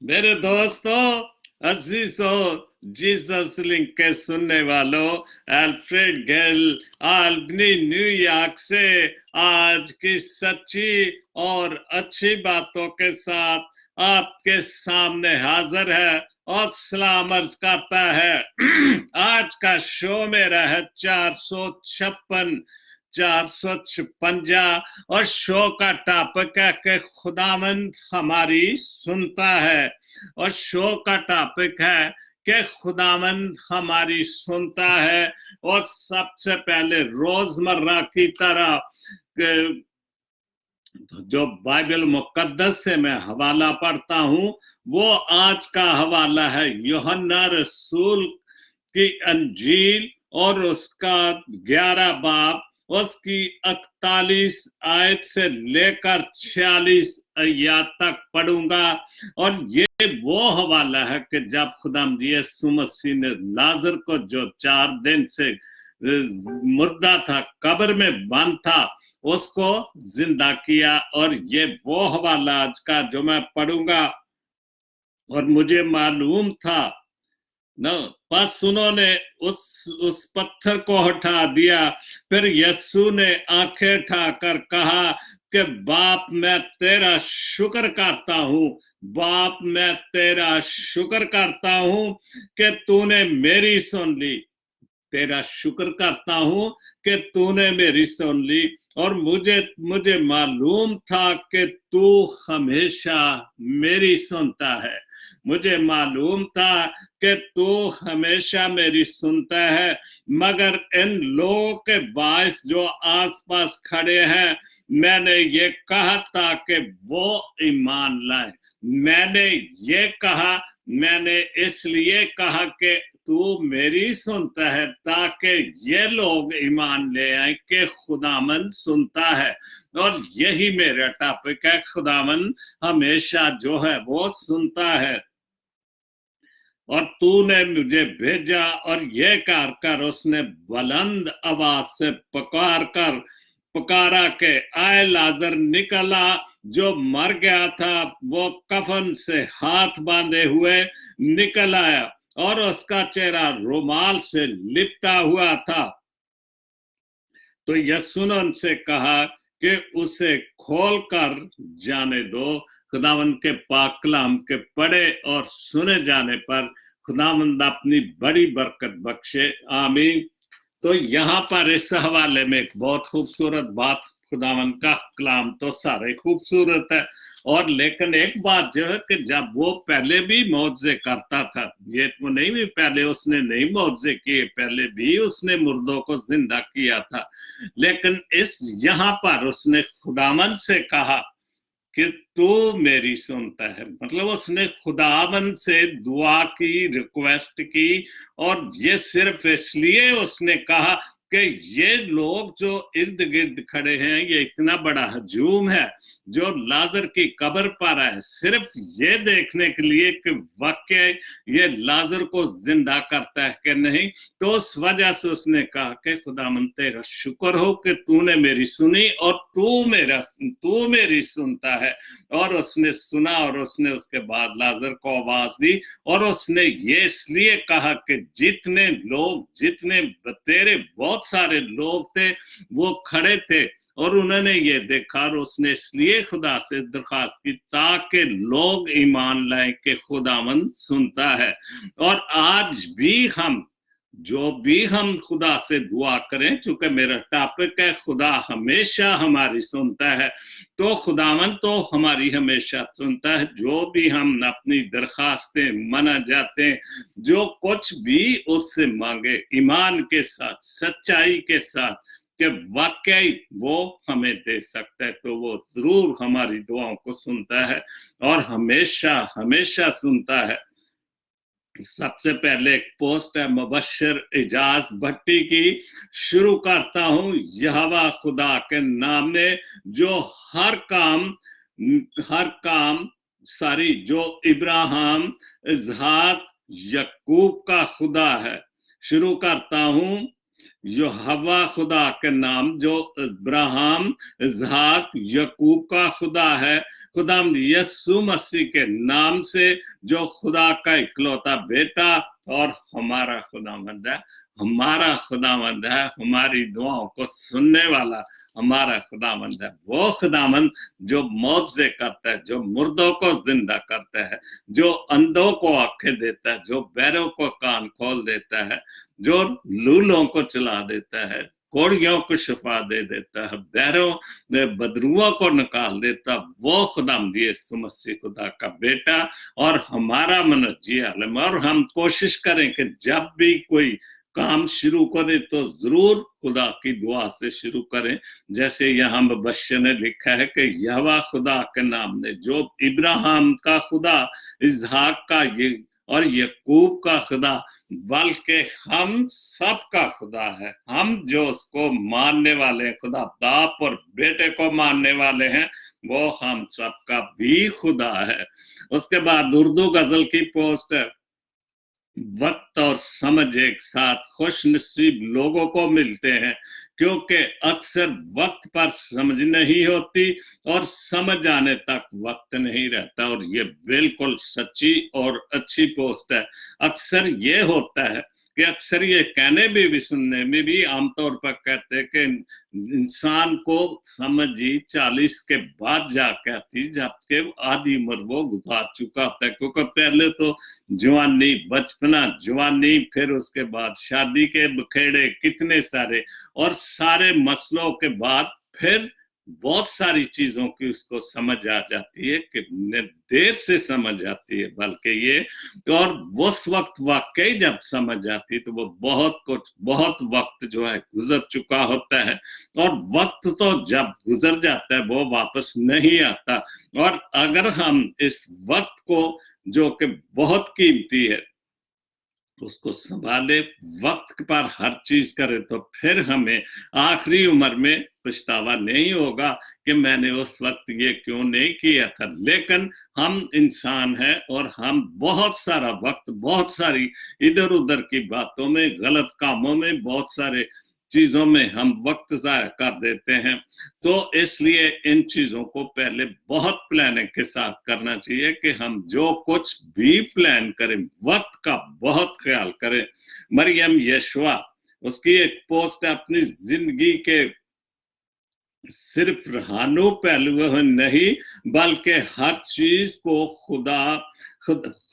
मेरे दोस्तों, अजीजों, Jesus link के सुनने वालों, अल्फ्रेड गेल आल्बनी न्यूयॉर्क से आज की सच्ची और अच्छी बातों के साथ आपके सामने हाजिर है और सलाम अर्ज करता है। आज का शो मेरा है 456 और शो का टॉपिक है कि खुदावंद हमारी सुनता है। और शो का टॉपिक है कि खुदावंद हमारी सुनता है। और सबसे पहले रोजमर्रा की तरह जो बाइबल मुकद्दस से मैं हवाला पढ़ता हूं, वो आज का हवाला है यूहन्ना रसूल की अंजील और उसका 11 बाब, उसकी 41 आयत से लेकर 46 आयत तक पढ़ूंगा। और ये वो हवाला है कि जब खुदावंद यीशु मसीह ने लाजर को, जो 4 दिन से मुर्दा था, कब्र में बंद था, उसको जिंदा किया। और ये वो हवाला आज का जो मैं पढ़ूंगा। और मुझे मालूम था न, बस उन्होंने उस पत्थर को हटा दिया। फिर यीशु ने आंखें उठाकर कहा कि बाप, मैं तेरा शुक्र करता हूं, बाप मैं तेरा शुक्र करता हूं कि तूने मेरी सुन ली, तेरा शुक्र करता हूं कि तूने मेरी सुन ली। और मुझे मालूम था कि तू हमेशा मेरी सुनता है, मुझे मालूम था कि तू हमेशा मेरी सुनता है। मगर इन लोगों के बायस जो आसपास खड़े हैं, मैंने ये कहा था कि वो ईमान लाए। मैंने इसलिए कहा कि तू मेरी सुनता है, ताकि ये लोग ईमान ले आए कि खुदावंद सुनता है। और यही मेरा टॉपिक है, खुदावंद हमेशा जो है वो सुनता है। और तूने मुझे भेजा, और ये कर उसने बुलंद आवाज से पुकारा के आए लाजर निकला, जो मर गया था वो कफन से हाथ बांधे हुए निकल आया, और उसका चेहरा रुमाल से लिपटा हुआ था। तो यीशु ने उनसे कहा कि उसे खोल कर जाने दो। खुदावंद के पाक कलाम के पढ़े और सुने जाने पर खुदावंद अपनी बड़ी बरकत बख्शे, आमीन। तो यहाँ पर इस हवाले में एक बहुत खूबसूरत बात, खुदावंद का कलाम तो सारे खूबसूरत है, और लेकिन एक बात जो है कि जब वो पहले भी मौजज़े करता था, ये तो नहीं भी पहले उसने नहीं मौजज़े किए, पहले भी उसने मुर्दों को जिंदा किया था, लेकिन इस यहाँ पर उसने खुदावंद से कहा कि तू मेरी सुनता है। मतलब उसने खुदावंद से दुआ की, रिक्वेस्ट की। और ये सिर्फ इसलिए उसने कहा कि ये लोग जो इर्द गिर्द खड़े हैं, ये इतना बड़ा हजूम है जो लाजर की कब्र पर है, सिर्फ ये देखने के लिए कि वाकई ये लाजर को जिंदा करता है कि नहीं। तो उस वजह से उसने कहा कि खुदावंद तेरा शुक्र हो कि तूने मेरी सुनी, और तू मेरी सुनता है। और उसने सुना, और उसने उसके बाद लाजर को आवाज दी। और उसने ये इसलिए कहा कि जितने तेरे बहुत सारे लोग थे वो खड़े थे, और उन्होंने ये देखा, और उसने इसलिए खुदा से दरखास्त की ताकि लोग ईमान लाएं कि खुदावंद सुनता है। और आज भी जो भी हम खुदा से दुआ करें, चूंकि मेरा टॉपिक है खुदा हमेशा हमारी सुनता है, तो खुदावंद तो हमारी हमेशा सुनता है। जो भी हम अपनी दरखास्तें मना जाते हैं, जो कुछ भी उससे मांगे ईमान के साथ, सच्चाई के साथ, कि वाकई वो हमें दे सकता है, तो वो जरूर हमारी दुआओं को सुनता है, और हमेशा हमेशा सुनता है। सबसे पहले एक पोस्ट है मुबश्शिर एजाज भट्टी की। शुरू करता हूं यहोवा खुदा के नाम ने, जो हर काम सारी, जो इब्राहिम, इसहाक, याकूब का खुदा है। शुरू करता हूं जो हवा खुदा के नाम, जो इब्राहिम, इसहाक, यकूब का खुदा है, खुदाम यीशु मसीह के नाम से जो खुदा का इकलौता बेटा और हमारा खुदावंद है, हमारा खुदावंद है, हमारी दुआओं को सुनने वाला हमारा खुदावंद है। वो खुदावंद जो मौत से करता है, जो मुर्दों को जिंदा करता है, जो अंधों को आंखें देता है, जो बैरों को कान खोल देता है, जो लूलों को चला देता है, कोड़ियों को शिफा दे देता है, बैरों बदरुओं को निकाल देता, वो खुदाम यीशु मसीह खुदा का बेटा और हमारा मनजी आलम। और हम कोशिश करें कि जब भी कोई काम शुरू करें तो जरूर खुदा की दुआ से शुरू करें, जैसे यहाँ मुबश्शिर ने लिखा है कि यहोवा खुदा के नाम ने, जो इब्राहिम का खुदा, इसहाक का ये और यकूब का खुदा, बल्कि हम सब का खुदा है। हम जो उसको मानने वाले हैं, खुदा बाप और बेटे को मानने वाले हैं, वो हम सब का भी खुदा है। उसके बाद उर्दू गजल की पोस्ट है, वक्त और समझ एक साथ खुश नसीब लोगों को मिलते हैं, क्योंकि अक्सर वक्त पर समझ नहीं होती और समझ आने तक वक्त नहीं रहता। और ये बिल्कुल सच्ची और अच्छी पोस्ट है। अक्सर ये होता है कि अक्सर ये कहने में भी सुनने में भी आमतौर पर कहते हैं कि इंसान को समझ ही 40 के बाद जाके आती, जबकि आधी उम्र वो गुजार चुका होता है। क्योंकि पहले तो जवानी, बचपना, जवानी, फिर उसके बाद शादी के बखेड़े कितने सारे, और सारे मसलों के बाद फिर बहुत सारी चीजों की उसको समझ आ जाती है, कि देर से समझ आती है बल्कि ये। तो और उस वक्त वाकई जब समझ आती तो वो बहुत वक्त जो है गुजर चुका होता है, और वक्त तो जब गुजर जाता है वो वापस नहीं आता। और अगर हम इस वक्त को, जो कि बहुत कीमती है, उसको संभाले, वक्त पर हर चीज करे, तो फिर हमें आखिरी उम्र में पछतावा नहीं होगा कि मैंने उस वक्त ये क्यों नहीं किया था। लेकिन हम इंसान हैं और हम बहुत सारा वक्त, बहुत सारी इधर उधर की बातों में, गलत कामों में, बहुत सारे चीजों में हम वक्त ज़ाया कर देते हैं। तो इसलिए इन चीजों को पहले बहुत प्लानिंग के साथ करना चाहिए कि हम जो कुछ भी प्लान करें, वक्त का बहुत ख्याल करें। मरियम यशवा, उसकी एक पोस्ट अपनी जिंदगी के सिर्फ रूहानी पहलुओं नहीं, बल्कि हर चीज को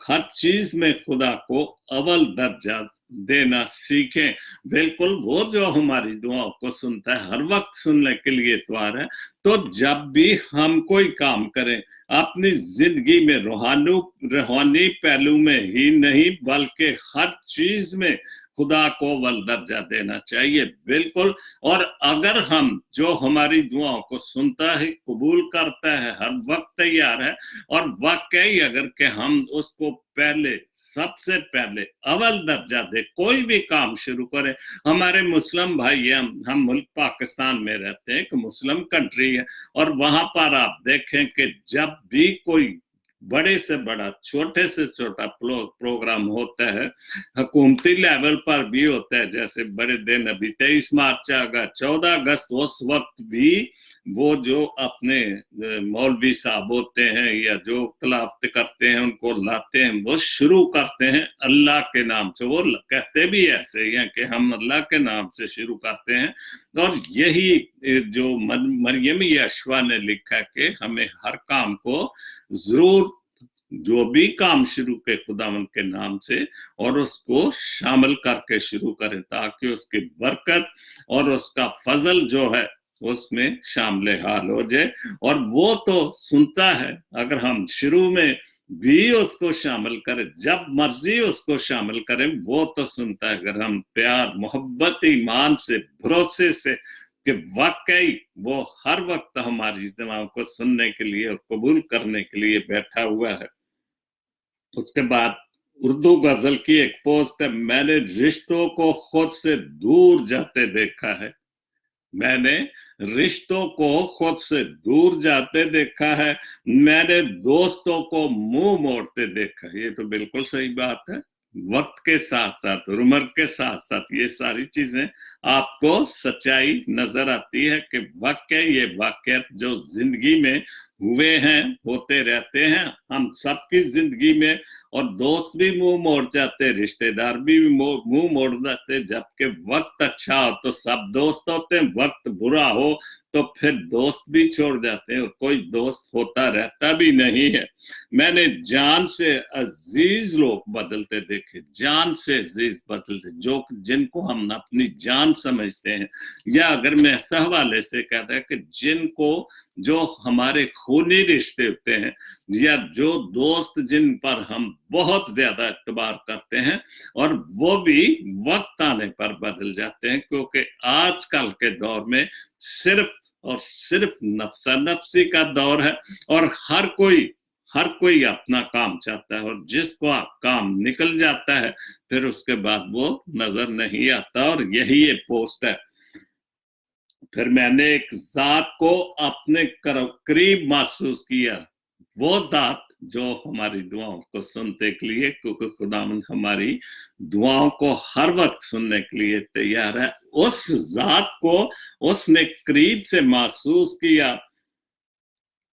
हर चीज में खुदा को अव्वल दर्जा देना सीखें। बिल्कुल, वो जो हमारी दुआओं को सुनता है, हर वक्त सुनने के लिए तैयार है। तो जब भी हम कोई काम करें, अपनी जिंदगी में रूहानी पहलू में ही नहीं, बल्कि हर चीज में खुदा को अव्वल दर्जा देना चाहिए। बिल्कुल। और अगर हम जो हमारी दुआओं को सुनता है, कबूल करता है, हर वक्त तैयार है, और वाकई अगर के हम उसको पहले, सबसे पहले अव्वल दर्जा दे, कोई भी काम शुरू करें। हमारे मुस्लिम भाई, हम मुल्क पाकिस्तान में रहते हैं, एक मुस्लिम कंट्री है, और वहां पर आप देखें कि जब भी कोई बड़े से बड़ा, छोटे से छोटा प्रोग्राम होता है, हुकूमती लेवल पर भी होता है, जैसे बड़े दिन अभी 23 मार्च आ गया, 14 अगस्त, उस वक्त भी वो जो अपने मौलवी साहब होते हैं या जो तलावत करते हैं, उनको लाते हैं, वो शुरू करते हैं अल्लाह के नाम से। वो कहते भी ऐसे ही हैं कि हम अल्लाह के नाम से शुरू करते हैं। और यही जो मरियम यशवा ने लिखा कि हमें हर काम को जरूर, जो भी काम शुरू के खुदावंद के नाम से, और उसको शामिल करके शुरू करें, ताकि उसकी बरकत और उसका फजल जो है उसमें शामिल हाल हो जाए। और वो तो सुनता है, अगर हम शुरू में भी उसको शामिल करें, जब मर्जी उसको शामिल करें, वो तो सुनता है। अगर हम प्यार, मोहब्बत, ईमान से, भरोसे से कि वाकई वो हर वक्त हमारी दुआओं को सुनने के लिए और कबूल करने के लिए बैठा हुआ है। उसके बाद उर्दू गजल की एक पोस्ट है, मैंने रिश्तों को खुद से दूर जाते देखा है, मैंने रिश्तों को खुद से दूर जाते देखा है, मैंने दोस्तों को मुंह मोड़ते देखा है। ये तो बिल्कुल सही बात है। वक्त के साथ साथ और उम्र के साथ साथ ये सारी चीजें आपको सच्चाई नजर आती है कि वाकई ये वाकयात जो जिंदगी में हुए हैं, होते रहते हैं हम सबकी जिंदगी में, और दोस्त भी मुंह मोड़ जाते, रिश्तेदार भी मुंह मोड़ जाते। जबकि वक्त अच्छा हो तो सब दोस्त होते हैं, वक्त बुरा हो तो फिर दोस्त भी छोड़ जाते हैं, और कोई दोस्त होता रहता भी नहीं है। मैंने जान से अजीज लोग बदलते देखे, जान से अजीज बदलते, जो जिनको हम अपनी जान समझते हैं, या अगर मैं इस हवाले से कहता है कि जिनको जो हमारे खूनी रिश्ते होते हैं, या जो दोस्त जिन पर हम बहुत ज्यादा एतबार करते हैं, और वो भी वक्त आने पर बदल जाते हैं, क्योंकि आजकल के दौर में सिर्फ और सिर्फ नफ्सा नफ्सी का दौर है, और हर कोई अपना काम चाहता है, और जिसको काम निकल जाता है फिर उसके बाद वो नजर नहीं आता। और यही ये पोस्ट है। फिर मैंने एक जात को अपने करीब महसूस किया, वो जात जो हमारी दुआओं को सुनने के लिए, क्योंकि खुदावंद हमारी दुआओं को हर वक्त सुनने के लिए तैयार है, उस जात को उसने करीब से महसूस किया,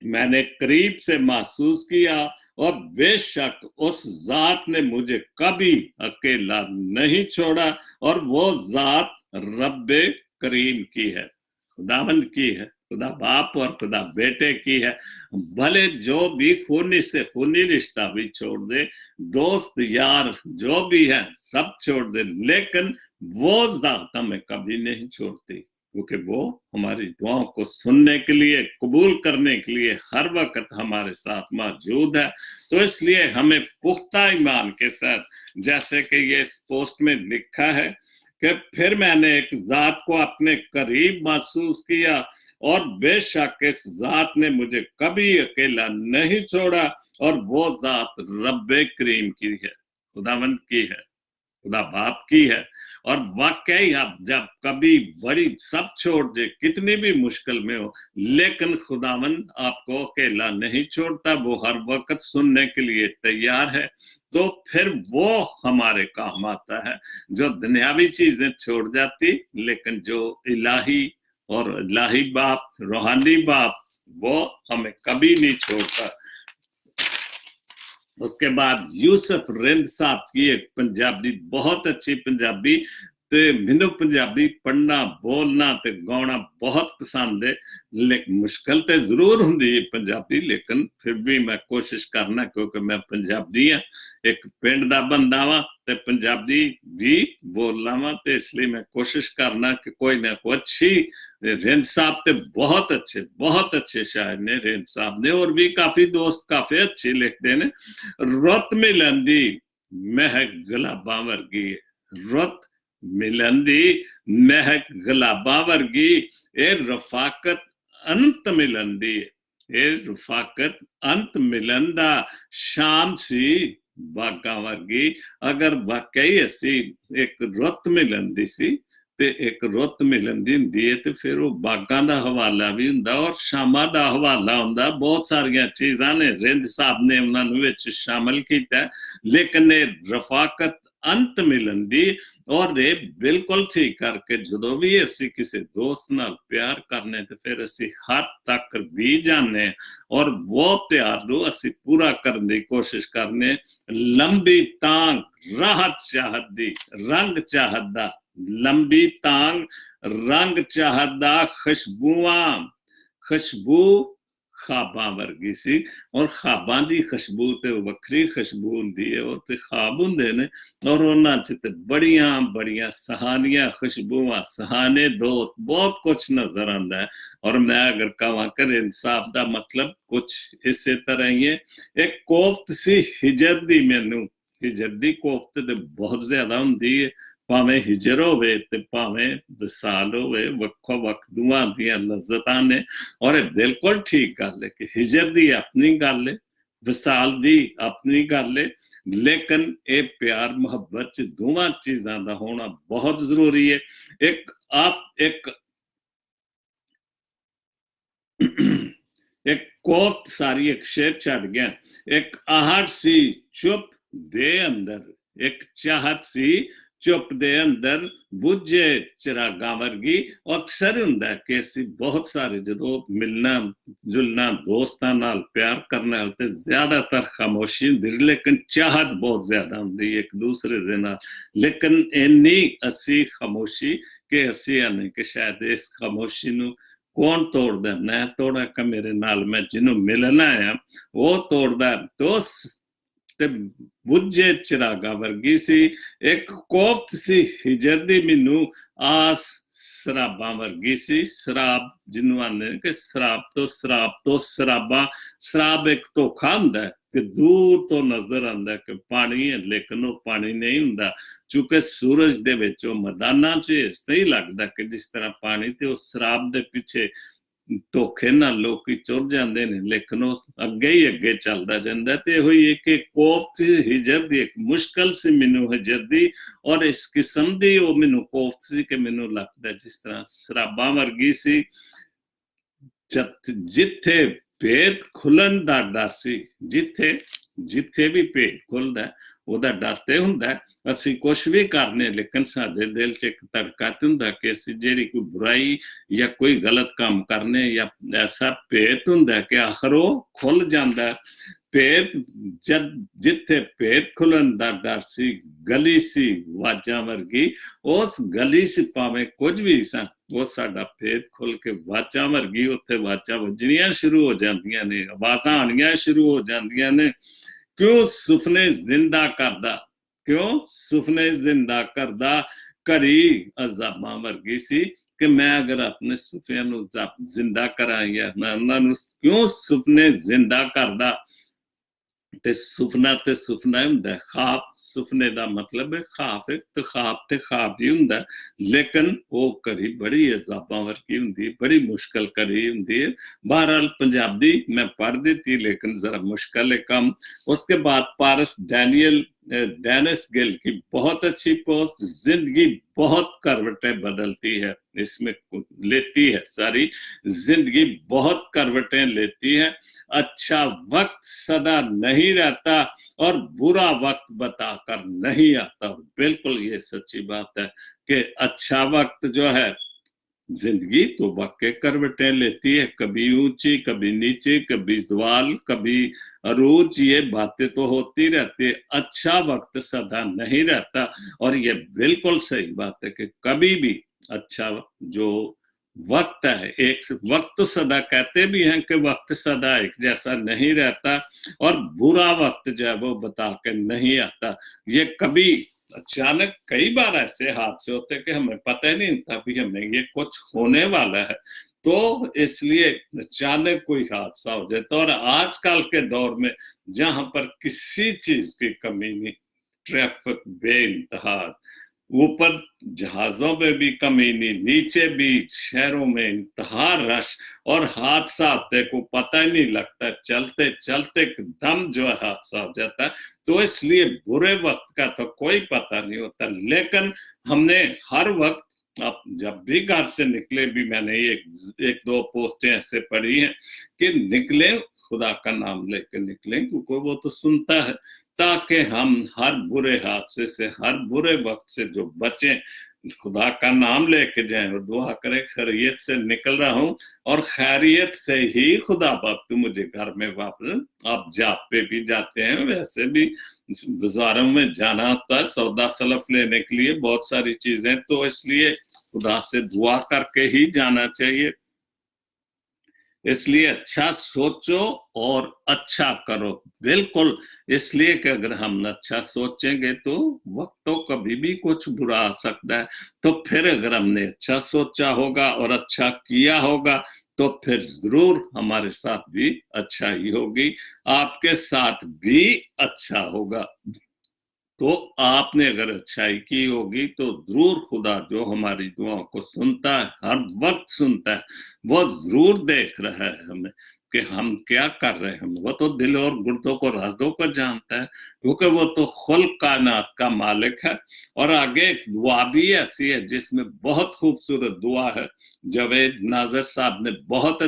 मैंने करीब से महसूस किया, और बेशक उस जात ने मुझे कभी अकेला नहीं छोड़ा, और वो जात रब्बे करीम की है, खुदावंद की है, खुदा बाप और खुदा बेटे की है। भले जो भी खूनी से खूनी रिश्ता भी छोड़ दे, दोस्त यार जो भी है सब छोड़ दे, लेकिन वो जात हमें कभी नहीं छोड़ती, क्योंकि वो हमारी दुआओं को सुनने के लिए, कबूल करने के लिए हर वक्त हमारे साथ मौजूद है। तो इसलिए हमें पुख्ता ईमान के साथ, जैसे कि ये इस पोस्ट में लिखा है कि फिर मैंने एक जात को अपने करीब महसूस किया, और बेशक इस जात ने मुझे कभी अकेला नहीं छोड़ा, और वो जात रब्बे करीम की है, खुदावंद की है, खुदा बाप की है। और वाकई आप जब कभी बड़ी सब छोड़ दे, कितनी भी मुश्किल में हो, लेकिन खुदावंद आपको अकेला नहीं छोड़ता, वो हर वक्त सुनने के लिए तैयार है। तो फिर वो हमारे काम आता है, जो दुनियावी चीजें छोड़ जाती, लेकिन जो इलाही और इलाही बाप, रूहानी बाप, वो हमें कभी नहीं छोड़ता। उसके बाद यूसुफ रिंद साहब की एक पंजाबी, बहुत अच्छी पंजाबी, ते मैनू पंजाबी पढ़ना, बोलना ते गाना बहुत पसंद है, लेकिन मुश्किल तो जरूर होंदी है पंजाबी, लेकिन फिर भी मैं कोशिश करना, क्योंकि मैं पंजाबी हाँ, एक पिंड दा बंदा वा ते पंजाबी भी बोलना वा, ते इसलिए मैं कोशिश करना कि कोई ना कोई अच्छी। रिंद साहब ते बहुत अच्छे शायर ने रिंद साहब ने, और भी काफी दोस्त काफी अच्छे लिखते ने। रुत मिलन दी महक गुलाबां वर्गी, रुत मिलन दी महक गुलाबां वर्गी, ए रफाकत अंत मिलन दी, ए रफाकत अंत मिलन दा शाम सी बागां वर्गी। अगर वाकई असी एक रुत मिलन दी सी ते एक रुत मिलन दी हुंदी है, ते फिर वो बागां दा हवाला भी हुंदा और शामां दा हवाला हुंदा। बहुत सारियां चीजां ने रिंद साहब ने उन्हां नूं विच शामिल कीता, लेकिन ये रफाकत अंत मिलन दी, और ये बिल्कुल ठीक करके जदों भी असी किसी दोस्त नाल प्यार करने, ते फिर असी हद तक भी जाने, और वो प्यार नूं असी पूरा करने की कोशिश करने। लंबी तांग राहत चाहत दी, रंग चाहत दा, लंबी तांग रंग चाहत दा, खुशबू खाबां वर्गी सी, और खाबां दी खुशबू ते वखरी खुशबू हुंदी है, वो ते खाब हुंदे ने, और उन्हां च ते बड़ियां सहानियां खुशबूआं, सहाने दोस्त, बहुत कुछ नजर आंदा है। और मैं अगर कहां कि इंसाफ दा मतलब कुछ इसे तरह ही है। एक कोफ्त सी हिजर दी, मैनू हिजर दी कोफ्त ते बहुत ज्यादा हुंदी है, भावें हिजर होवे ते भावें विसाल होवे, वक्खो वक्ख दुआं दियां लज़्ज़तां ने। और ये बिल्कुल ठीक गल है कि हिजर दी अपनी गल है, विसाल दी अपनी गल है, लेकिन ये प्यार मुहब्बत च दोवां चीज़ां दा होना बहुत जरूरी है। एक कोफ्त सारी एक शेर छड़ गया, एक आहट सी चुप दे अंदर, ਇੱਕ ਚਾਹਤ ਸੀ ਚੁੱਪ ਦੇ ਅੰਦਰ ਬੁੱਝੇ ਚਿਰਾਗਾਂ ਵਰਗੀ। ਅਕਸਰ ਹੁੰਦਾ ਕਿ ਅਸੀਂ ਬਹੁਤ ਸਾਰੇ ਜਦੋਂ ਮਿਲਣਾ ਜੁਲਣਾ ਦੋਸਤਾਂ ਨਾਲ ਪਿਆਰ ਕਰਨਾ ਤੇ ਜ਼ਿਆਦਾਤਰ ਖਾਮੋਸ਼ੀ ਹੁੰਦੀ, ਲੇਕਿਨ ਚਾਹਤ ਬਹੁਤ ਜ਼ਿਆਦਾ ਹੁੰਦੀ ਇੱਕ ਦੂਸਰੇ ਦੇ ਨਾਲ। ਲੇਕਿਨ ਇੰਨੀ ਅਸੀਂ ਖਾਮੋਸ਼ੀ ਕਿ ਅਸੀਂ ਆਨੇ ਕਿ ਸ਼ਾਇਦ ਇਸ ਖਾਮੋਸ਼ੀ ਨੂੰ ਕੌਣ ਤੋੜਦਾ? ਮੈਂ ਤੋੜਾ ਕਿ ਮੇਰੇ ਨਾਲ ਮੈਂ ਜਿਹਨੂੰ ਮਿਲਣਾ ਆ ਉਹ ਤੋੜਦਾ। ਤੇ ਬੁੱਝੇ ਚਿਰਾਗਾਂ ਵਰਗੀ ਸੀ। ਇੱਕ ਕੋਫਤ ਸੀ ਹਿਜਰ ਦੀ ਮੈਨੂੰ ਆਸ ਸ਼ਰਾਬਾਂ ਵਰਗੀ ਸੀ। ਸ਼ਰਾਬ ਜਿਹਨੂੰ ਆਨੇ ਕਿ ਸ਼ਰਾਬ ਤੋਂ ਸ਼ਰਾਬਾਂ। ਸ਼ਰਾਬ ਇੱਕ ਧੋਖਾ ਹੁੰਦਾ ਕਿ ਦੂਰ ਤੋਂ ਨਜ਼ਰ ਆਉਂਦਾ ਕਿ ਪਾਣੀ ਹੈ, ਲੇਕਿਨ ਉਹ ਪਾਣੀ ਨਹੀਂ ਹੁੰਦਾ, ਚੂੰਕਿ ਸੂਰਜ ਦੇ ਵਿੱਚ ਉਹ ਮੈਦਾਨਾਂ 'ਚ ਇਸ ਤਰ੍ਹਾਂ ਹੀ ਲੱਗਦਾ ਕਿ ਜਿਸ ਤਰ੍ਹਾਂ ਪਾਣੀ। ਤੇ ਉਹ ਸ਼ਰਾਬ ਦੇ ਪਿੱਛੇ ਧੋਖੇ ਨਾਲ ਲੋਕੀ ਚੁਰ ਜਾਂਦੇ ਨੇ, ਲੇਕਿਨ ਉਹ ਅੱਗੇ ਹੀ ਅੱਗੇ ਚੱਲਦਾ ਜਾਂਦਾ। ਤੇ ਇਹੋ ਹੀ ਇੱਕ ਕੋਫਤ ਹਿਜਰ ਦੀ, ਇੱਕ ਮੁਸ਼ਕਲ ਸੀ ਮੈਨੂੰ ਹਿਜਰ ਦੀ, ਔਰ ਇਸ ਕਿਸਮ ਦੀ ਉਹ ਮੈਨੂੰ ਕੋਫਤ ਸੀ ਕਿ ਮੈਨੂੰ ਲੱਗਦਾ ਜਿਸ ਤਰ੍ਹਾਂ ਸ਼ਰਾਬਾਂ ਵਰਗੀ ਸੀ। ਜਿੱਥੇ ਭੇਦ ਖੁੱਲਣ ਦਾ ਡਰ ਸੀ, ਜਿੱਥੇ ਵੀ ਭੇਦ ਖੁੱਲਦਾ ਉਹਦਾ ਡਰ ਤੇ ਹੁੰਦਾ। ਅਸੀਂ ਕੁਛ ਵੀ ਕਰਨੇ, ਲੇਕਿਨ ਸਾਡੇ ਦਿਲ 'ਚ ਇੱਕ ਧੜਕਾ ਹੁੰਦਾ ਕਿ ਅਸੀਂ ਜਿਹੜੀ ਕੋਈ ਬੁਰਾਈ ਜਾਂ ਕੋਈ ਗਲਤ ਕੰਮ ਕਰਨੇ, ਜਾਂ ਐਸਾ ਭੇਦ ਹੁੰਦਾ ਕਿ ਆਖਰ ਉਹ ਖੁੱਲ ਜਾਂਦਾ। ਭੇਦ ਜਿੱਥੇ ਭੇਦ ਖੁੱਲਣ ਦਾ ਡਰ ਸੀ, ਗਲੀ ਸੀ ਆਵਾਜ਼ਾਂ ਵਰਗੀ। ਉਸ ਗਲੀ 'ਚ ਭਾਵੇਂ ਕੁਝ ਵੀ ਸਾਂ, ਉਹ ਸਾਡਾ ਭੇਦ ਖੁੱਲ ਕੇ ਆਵਾਜ਼ਾਂ ਵਰਗੀ ਉੱਥੇ ਆਵਾਜ਼ਾਂ ਵੱਜਣੀਆਂ ਸ਼ੁਰੂ ਹੋ ਜਾਂਦੀਆਂ ਨੇ, ਆਵਾਜ਼ਾਂ ਆਉਣੀਆਂ ਸ਼ੁਰੂ ਹੋ ਜਾਂਦੀਆਂ ਨੇ। ਕਿਉਂ ਸੁਪਨੇ ਜ਼ਿੰਦਾ ਕਰਦਾ, ਕਿਉਂ ਸੁਪਨੇ ਜ਼ਿੰਦਾ ਕਰਦਾ। ਘੜੀ ਅਜ਼ਾਬਾਂ ਵਰਗੀ ਸੀ ਕਿ ਮੈਂ ਅਗਰ ਆਪਣੇ ਸੁਪਨਿਆਂ ਨੂੰ ਜ਼ਿੰਦਾ ਕਰਾਂ ਜਾਂ ਮੈਂ ਉਹਨਾਂ ਨੂੰ ਕਿਉਂ ਸੁਪਨੇ ਜ਼ਿੰਦਾ ਕਰਦਾ। ਤੇ ਸੁਪਨਾ ਹੁੰਦਾ, ਖਾਬ ਸੁਪਨੇ ਦਾ ਮਤਲਬ ਹੈ ਖਾਬ। ਤੇ ਖਾਬ ਹੀ ਹੁੰਦਾ, ਲੇਕਿਨ ਉਹ ਘੜੀ ਬੜੀ ਅਜ਼ਾਬਾਂ ਵਰਗੀ ਹੁੰਦੀ, ਬੜੀ ਮੁਸ਼ਕਲ ਘੜੀ ਹੁੰਦੀ ਹੈ। बहरहाल पंजाबी मैं पढ़ दी थी, लेकिन जरा मुश्किल है कम। उसके बाद पारस डेनिस गिल की बहुत अच्छी पोस्ट, जिंदगी बहुत करवटें बदलती है, इसमें लेती है सारी जिंदगी बहुत करवटें लेती है। अच्छा वक्त सदा नहीं रहता और बुरा वक्त बताकर नहीं आता। बिल्कुल ये सच्ची बात है कि अच्छा वक्त जो है, जिंदगी तो वाकई करवटें लेती है, कभी ऊंची कभी नीचे, कभी जवाल कभी अरूज, ये बातें तो होती रहती है। अच्छा वक्त सदा नहीं रहता, और ये बिल्कुल सही बात है कि कभी भी अच्छा जो वक्त है, एक वक्त तो सदा कहते भी हैं कि वक्त सदा एक जैसा नहीं रहता, और बुरा वक्त जो है वो बता के नहीं आता। ये कभी अचानक कई बार ऐसे हादसे होते हैं कि हमें पता ही नहीं होता भी हमें ये कुछ होने वाला है, तो इसलिए अचानक कोई हादसा हो जाता। और आजकल के दौर में जहां पर किसी चीज की कमी नहीं, ट्रैफिक बेइंतहा, ऊपर जहाजों में भी कमी नहीं, नीचे भी शहरों में इंतहा रश, और हादसा आपको को पता ही नहीं लगता, चलते चलते एकदम जो है हादसा हो जाता है। तो इसलिए बुरे वक्त का तो कोई पता नहीं होता, लेकिन हमने हर वक्त, अब जब भी घर से निकले भी, मैंने एक दो पोस्टें ऐसे पढ़ी हैं कि निकले खुदा का नाम लेकर निकलें, क्योंकि वो तो सुनता है, ताकि हम हर बुरे हादसे से, हर बुरे वक्त से जो बचें, खुदा का नाम लेके जाएं और दुआ करें खैरियत से निकल रहा हूं, और खैरियत से ही खुदा बाप तो मुझे घर में वापस, आप जॉब पे भी जाते हैं, वैसे भी बाजारों में जाना होता है सौदा सलफ लेने के लिए, बहुत सारी चीजें, तो इसलिए खुदा से दुआ करके ही जाना चाहिए। इसलिए अच्छा सोचो और अच्छा करो, बिल्कुल। इसलिए कि अगर हम अच्छा सोचेंगे तो वक्त तो कभी भी कुछ बुरा आ सकता है, तो फिर अगर हमने अच्छा सोचा होगा और अच्छा किया होगा तो फिर जरूर हमारे साथ भी अच्छा ही होगी, आपके साथ भी अच्छा होगा। तो आपने अगर अच्छाई की होगी तो जरूर खुदा जो हमारी दुआओं को सुनता है, हर वक्त सुनता है, वो जरूर देख रहा है हमें कि हम क्या कर रहे हैं। वो तो दिल और गुर्दों को राजों को जानता है, क्योंकि वो तो खुल्क कायनात का मालिक है। और आगे एक दुआ भी ऐसी है जिसमें बहुत खूबसूरत दुआ है, जावेद नाज़र साहब ने बहुत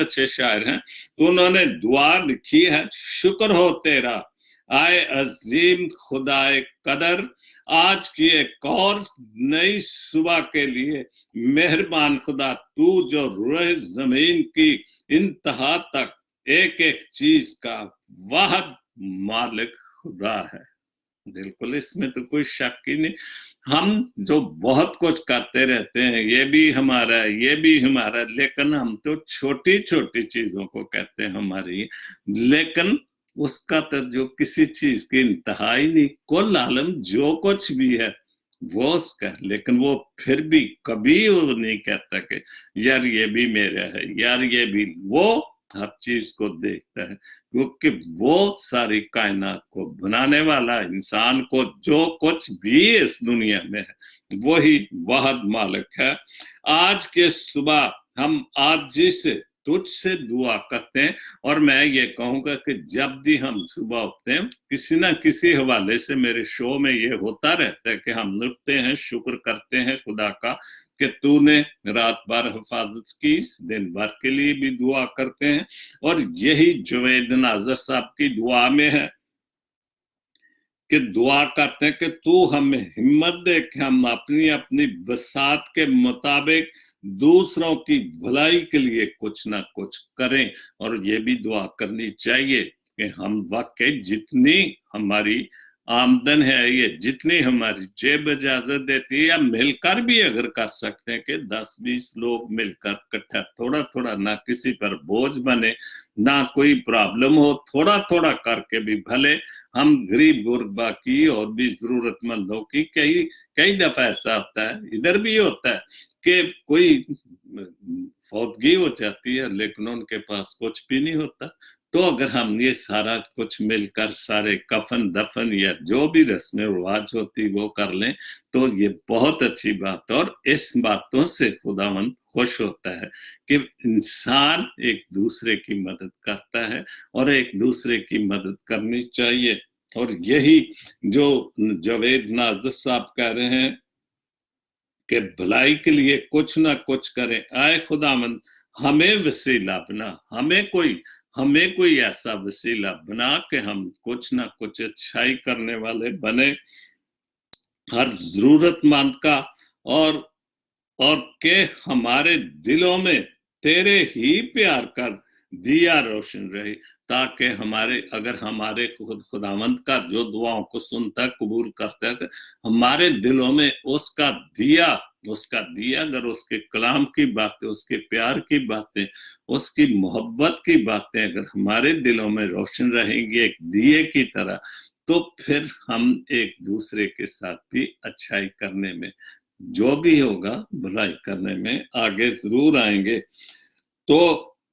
अच्छे शायर हैं, तो उन्होंने दुआ लिखी है, शुक्र हो तेरा आए अजीम खुदाए कदर, आज की एक और नई सुबह के लिए मेहरबान खुदा, तू जो रूह जमीन की इंतहा तक एक एक चीज का वाहद मालिक खुदा है। बिल्कुल, इसमें तो कोई शक ही नहीं। हम जो बहुत कुछ करते रहते हैं, ये भी हमारा है, ये भी हमारा, लेकिन हम तो छोटी छोटी चीजों को कहते हैं हमारी, लेकिन उसका तो जो किसी चीज की इंतहा ही नहीं। कुल आलम जो कुछ भी है वो उसका, लेकिन वो फिर भी कभी वो नहीं कहता कि यार ये भी मेरा है, यार ये भी। वो हर चीज को देखता है, क्योंकि वो सारी कायनात को बनाने वाला, इंसान को जो कुछ भी इस दुनिया में है, वही वाहिद मालिक है। आज के सुबह हम आज जी से तुझसे दुआ करते हैं, और मैं ये कहूंगा कि जब भी हम सुबह उठते हैं, किसी ना किसी हवाले से मेरे शो में ये होता रहता है कि हम उठते हैं, शुक्र करते हैं खुदा का कि तूने रात भर हिफाजत की, इस दिन भर के लिए भी दुआ करते हैं। और यही जुवैद नाज़र साहब की दुआ में है कि दुआ करते हैं कि तू हमें हिम्मत दे कि हम अपनी अपनी बसात के मुताबिक दूसरों की भलाई के लिए कुछ ना कुछ करें। और ये भी दुआ करनी चाहिए कि हम वाकई जितनी हमारी आमदन है, ये जितनी हमारी जेब इजाजत देती है, या मिलकर भी अगर कर सकते हैं कि 10-20 लोग मिलकर इकट्ठा थोड़ा थोड़ा, ना किसी पर बोझ बने, ना कोई प्रॉब्लम हो, थोड़ा थोड़ा करके भी भले हम गरीब गुरबा की और भी जरूरतमंदों की, कई दफा ऐसा होता है, इधर भी होता है कि कोई फौतगी हो जाती है लेकिन उनके पास कुछ भी नहीं होता। तो अगर हम ये सारा कुछ मिलकर सारे कफन दफन या जो भी रस्म रिवाज होती वो कर लें, तो ये बहुत अच्छी बात है। और इस बातों से खुदावंद खुश होता है कि इंसान एक दूसरे की मदद करता है, और एक दूसरे की मदद करनी चाहिए। और यही जो जावेद नाज़र साहब कह रहे हैं कि भलाई के लिए कुछ ना कुछ करें, आए खुदावंद हमें वसीला बना, हमें कोई ऐसा वसीला बना कि हम कुछ ना कुछ अच्छाई करने वाले बने, हर जरूरतमंद का, और के हमारे दिलों में तेरे ही प्यार का दिया रोशन रहे, ताकि अगर हमारे खुदावंद का जो दुआओं को सुनता है, कबूल करता है, हमारे दिलों में उसका दिया अगर उसके कलाम की बातें, उसके प्यार की बातें, उसकी मोहब्बत की बातें अगर हमारे दिलों में रोशन रहेंगी एक दिए की तरह, तो फिर हम एक दूसरे के साथ भी अच्छाई करने में, जो भी होगा भलाई करने में आगे जरूर आएंगे। तो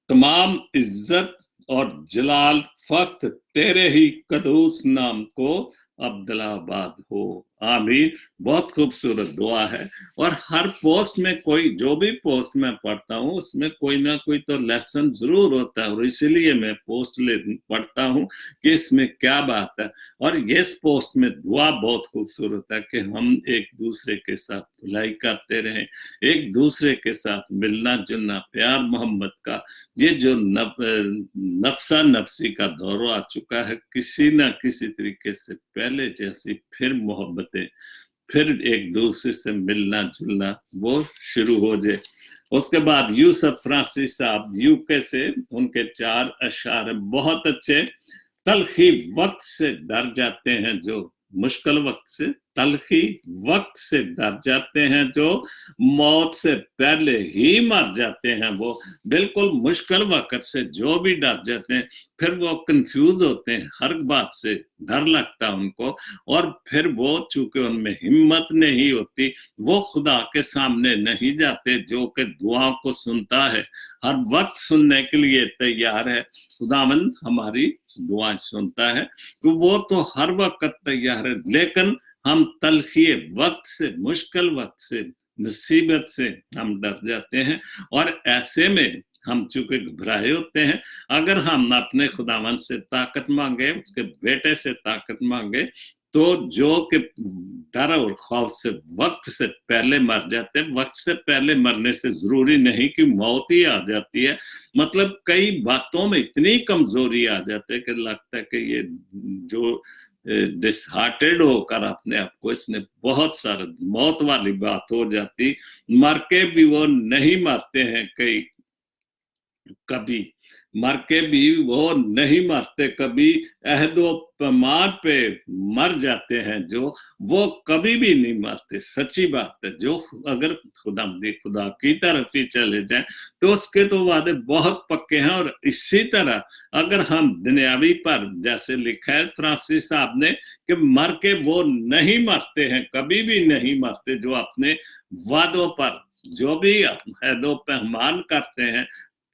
तमाम इज्जत और जलाल फक्त तेरे ही कदूस नाम को अब्दुल्लाबाद हो, आमीन। बहुत खूबसूरत दुआ है, और हर पोस्ट में जो भी पोस्ट मैं पढ़ता हूँ उसमें कोई ना कोई तो लेसन जरूर होता है, और इसीलिए मैं पोस्ट पढ़ता हूँ कि इसमें क्या बात है। और इस पोस्ट में दुआ बहुत खूबसूरत है कि हम एक दूसरे के साथ भलाई करते रहें, एक दूसरे के साथ मिलना जुलना, प्यार मोहब्बत का ये जो नफसा नफसी का दौर आ चुका है, किसी ना किसी तरीके से पहले जैसी फिर मोहब्बतें, फिर एक दूसरे से मिलना जुलना वो शुरू हो जाए। उसके बाद यूसुफ फ्रांसी साहब यूके से, उनके 4 अशार बहुत अच्छे। तलखी वक्त से डर जाते हैं जो मुश्किल वक्त से, तलखी वक्त से डर जाते हैं जो मौत से पहले ही मर जाते हैं। वो बिल्कुल मुश्किल वक्त से जो भी डर जाते हैं, फिर वो कंफ्यूज होते हैं, हर बात से डर लगता है उनको, और फिर वो चूंकि उनमें हिम्मत नहीं होती, वो खुदा के सामने नहीं जाते जो कि दुआ को सुनता है, हर वक्त सुनने के लिए तैयार है। खुदावंद हमारी दुआएं सुनता है, तो वो तो हर वक्त तैयार है, लेकिन हम तलखी वक्त से, मुश्किल वक्त से, मुसीबत से हम डर जाते हैं। और ऐसे में हम चूंकि घबराए होते हैं, अगर हम अपने खुदावंद से ताकत मांगे, उसके बेटे से ताकत मांगे, तो जो कि डर और खौफ से वक्त से पहले मर जाते हैं। वक्त से पहले मरने से जरूरी नहीं कि मौत ही आ जाती है, मतलब कई बातों में इतनी कमजोरी आ जाती है कि लगता है कि ये जो डिसहार्टेड होकर अपने आप को, इसने बहुत सारा मौत वाली बात हो जाती। मर के भी वो नहीं मरते हैं, कई कभी मर के भी वो नहीं मरते, कभी अहदो पैमान पे मर जाते हैं जो, वो कभी भी नहीं मरते। सच्ची बात है, जो अगर खुदा की तरफ ही चले जाएं तो उसके तो वादे बहुत पक्के हैं। और इसी तरह अगर हम दुनियावी पर, जैसे लिखा है फ्रांसिस साहब ने कि मर के वो नहीं मरते हैं, कभी भी नहीं मरते, जो अपने वादों पर जो भी अहदो पैमान करते हैं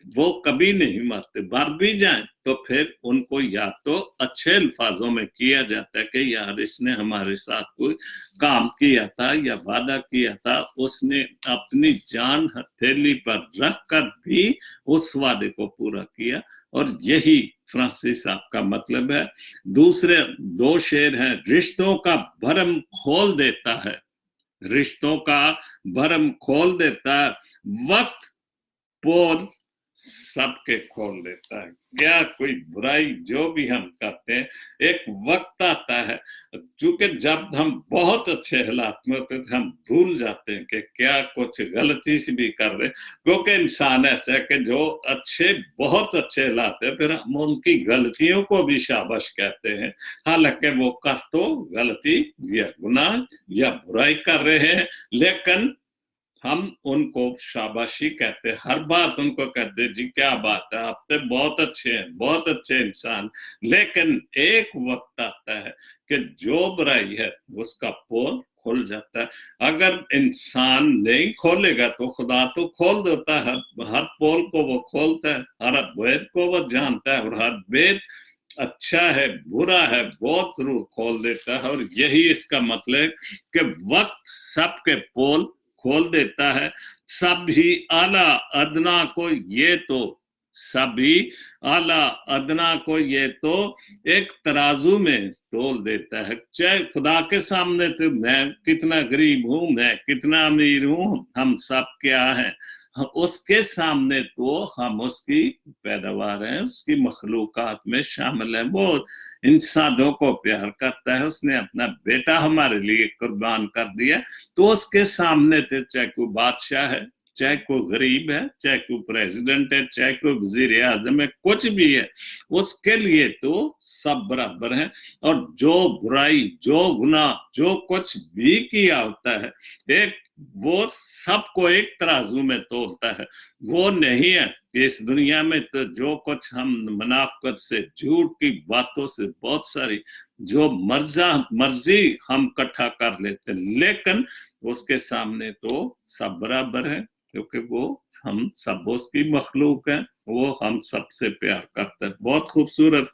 वो कभी नहीं मरते। मर भी जाएं तो फिर उनको या तो अच्छे अल्फाजों में किया जाता है कि यार इसने हमारे साथ कोई काम किया था या वादा किया था, उसने अपनी जान हथेली पर रख कर भी उस वादे को पूरा किया। और यही फ्रांसिस साहब का मतलब है। दूसरे दो शेर हैं, रिश्तों का भरम खोल देता है, रिश्तों का भरम खोल देता है, वक्त पोल सबके खोल देता है। क्या कोई बुराई जो भी हम करते हैं, एक वक्त आता है, क्योंकि जब हम बहुत अच्छे हालात में होते हैं हम भूल जाते हैं कि क्या कुछ गलती से भी कर रहे, क्योंकि इंसान ऐसा है कि जो अच्छे, बहुत अच्छे हालात है, फिर हम उनकी गलतियों को भी शाबाश कहते हैं, हालांकि वो कर तो गलती या गुनाह या बुराई कर रहे हैं, लेकिन हम उनको शाबाशी कहते, हर बात उनको कहते जी क्या बात है, आप तो बहुत अच्छे हैं, बहुत अच्छे इंसान। लेकिन एक वक्त आता है कि जो बुराई है उसका पोल खुल जाता है। अगर इंसान नहीं खोलेगा तो खुदा तो खोल देता है, हर पोल को वो खोलता है, हर भेद को वो जानता है, और हर भेद अच्छा है बुरा है वो जरूर खोल देता है। और यही इसका मतलब कि वक्त सबके पोल खोल देता है। सभी आला अदना को ये तो, सभी आला अदना को ये तो एक तराजू में तोल देता है। चाहे खुदा के सामने तो मैं कितना गरीब हूं, मैं कितना अमीर हूं, हम सब क्या हैं, उसके सामने तो हम उसकी पैदावार हैं, उसकी मखलूकात में शामिल है। वो इंसानों को प्यार करता है, उसने अपना बेटा हमारे लिए कुर्बान कर दिया, तो उसके सामने थे चाहे कोई बादशाह है, चाहे कोई गरीब है, चाहे कोई प्रेसिडेंट है, चाहे कोई वजीर आजम है, कुछ भी है, उसके लिए तो सब बराबर हैं। और जो बुराई, जो गुनाह, जो कुछ भी किया होता है, एक वो सबको एक तराजू में तोलता है। वो नहीं है इस दुनिया में तो जो कुछ हम मुनाफकत से, झूठ की बातों से, बहुत सारी जो मर्जी हम इकट्ठा कर लेते, लेकिन उसके सामने तो सब बराबर है, क्योंकि वो हम सब उसकी मखलूक है, वो हम सबसे प्यार करता है। बहुत खूबसूरत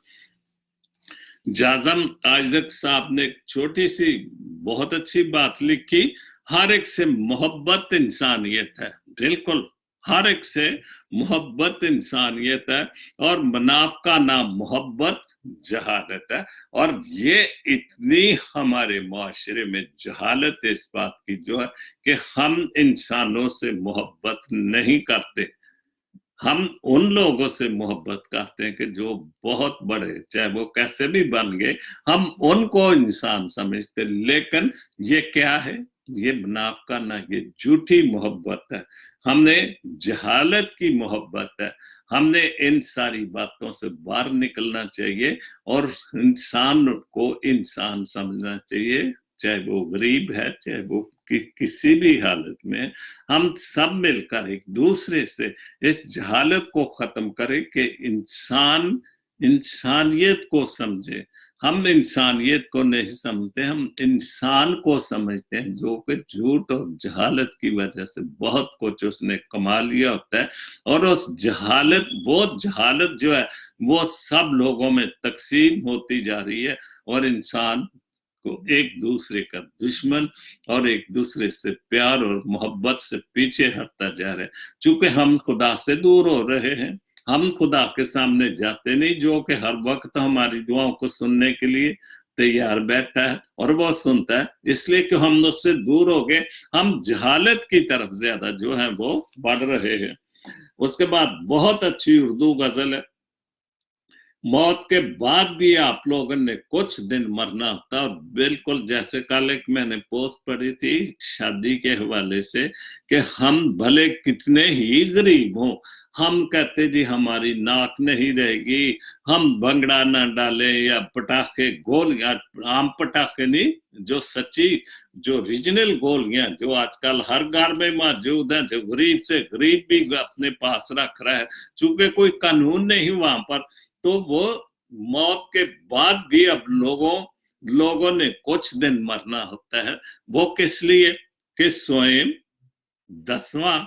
जाज़म आइजक साहब ने छोटी सी बहुत अच्छी बात लिखी, हर एक से मोहब्बत इंसानियत है। बिल्कुल हर एक से मोहब्बत इंसानियत है, और मुनाफ का नाम मोहब्बत जहालत है। और ये इतनी हमारे मुआशरे में जहालत है इस बात की जो है कि हम इंसानों से मोहब्बत नहीं करते, हम उन लोगों से मोहब्बत करते हैं कि जो बहुत बड़े, चाहे वो कैसे भी बन गए, हम उनको इंसान समझते। लेकिन ये क्या है, ये मुनाफिका ना, ये झूठी मोहब्बत है। हमने जहालत की मोहब्बत है। हमने इन सारी बातों से बाहर निकलना चाहिए और इंसान को इंसान समझना चाहिए, चाहे वो गरीब है, चाहे वो किसी भी हालत में। हम सब मिलकर एक दूसरे से इस जहालत को खत्म करें कि इंसान इंसानियत को समझे। हम इंसानियत को नहीं समझते, हम इंसान को समझते हैं, जो कि झूठ और जहालत की वजह से बहुत कुछ उसने कमा लिया होता है। और उस जहालत, वो जहालत जो है वो सब लोगों में तकसीम होती जा रही है, और इंसान को एक दूसरे का दुश्मन और एक दूसरे से प्यार और मोहब्बत से पीछे हटता जा रहा है। चूंकि हम खुदा से दूर हो रहे हैं, हम खुदा के सामने जाते नहीं, जो कि हर वक्त हमारी दुआओं को सुनने के लिए तैयार बैठा है और वो सुनता है, इसलिए कि हम उससे दूर हो गए, हम जहालत की तरफ ज्यादा जो है वो बढ़ रहे हैं। उसके बाद बहुत अच्छी उर्दू गजल है, मौत के बाद भी आप लोगों ने कुछ दिन मरना होता। और बिल्कुल जैसे कल एक मैंने पोस्ट पढ़ी थी शादी के हवाले से कि हम भले कितने ही गरीब हों, हम कहते जी हमारी नाक नहीं रहेगी, हम भंगड़ा ना डालें या पटाखे गोलियां, आम पटाखे नहीं, जो सच्ची जो रीजनल गोलियां जो आजकल हर घर में मौजूद है, जो गरीब से गरीब भी अपने पास रख रहा है, चूंकि कोई कानून नहीं वहां पर, तो वो मौत के बाद भी अब लोगों ने कुछ दिन मरना होता है। वो किस लिए कि स्वयं 10वां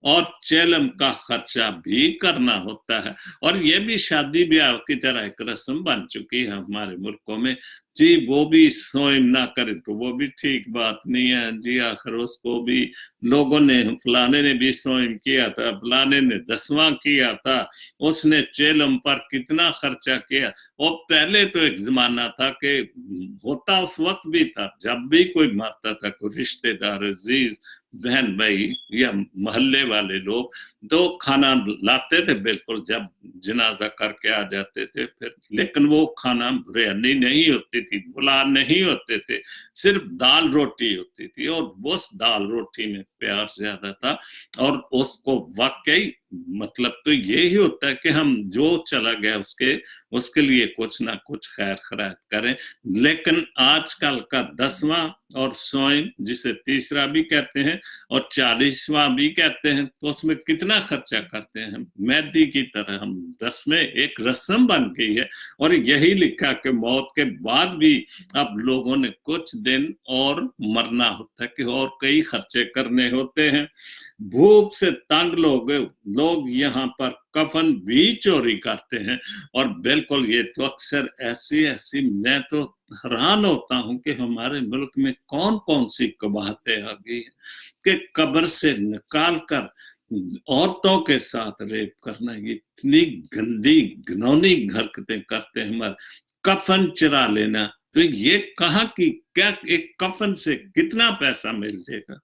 और चेलम का खर्चा भी करना होता है। और ये भी शादी ब्याह की तरह एक रस्म बन चुकी है हमारे मुल्कों में जी। वो भी स्वयं ना करे तो वो भी ठीक बात नहीं है जी, आखिर उसको भी लोगों ने, फलाने ने भी स्वयं किया था, फलाने ने 10वां किया था, उसने चेलम पर कितना खर्चा किया। और पहले तो एक जमाना था कि होता उस वक्त भी था, जब भी कोई मरता था, कोई रिश्तेदार अजीज बहन भाई या मोहल्ले वाले लोग, तो खाना लाते थे बिल्कुल जब जनाजा करके आ जाते थे फिर, लेकिन वो खाना बिरयानी नहीं होती थी, पुलाव नहीं होते थे, सिर्फ दाल रोटी होती थी। और उस दाल रोटी में प्यार ज्यादा था। और उसको वाकई मतलब तो यही होता है कि हम जो चला गया उसके लिए कुछ ना कुछ खैर खैरात करें। लेकिन आजकल का 10वां और स्वयं जिसे तीसरा भी कहते हैं और 40वां भी कहते हैं, तो उसमें कितना खर्चा करते हैं। मेहंदी की तरह हम 10 में एक रस्म बन गई है। और यही लिखा कि मौत के बाद भी अब लोगों ने कुछ दिन और मरना होता है कि और कई खर्चे करने होते हैं। भूख से तंग लोग यहाँ पर कफन भी चोरी करते हैं। और बिल्कुल ये तो अक्सर ऐसी मैं तो हैरान होता हूं कि हमारे मुल्क में कौन कौन सी कबाहतें आ गई हैं कि कब्र से निकाल कर औरतों के साथ रेप करना, ये इतनी गंदी घिनौनी हरकतें करते हैं। हमारे कफन चुरा लेना, तो ये कहा कि क्या एक कफन से कितना पैसा मिल जाएगा।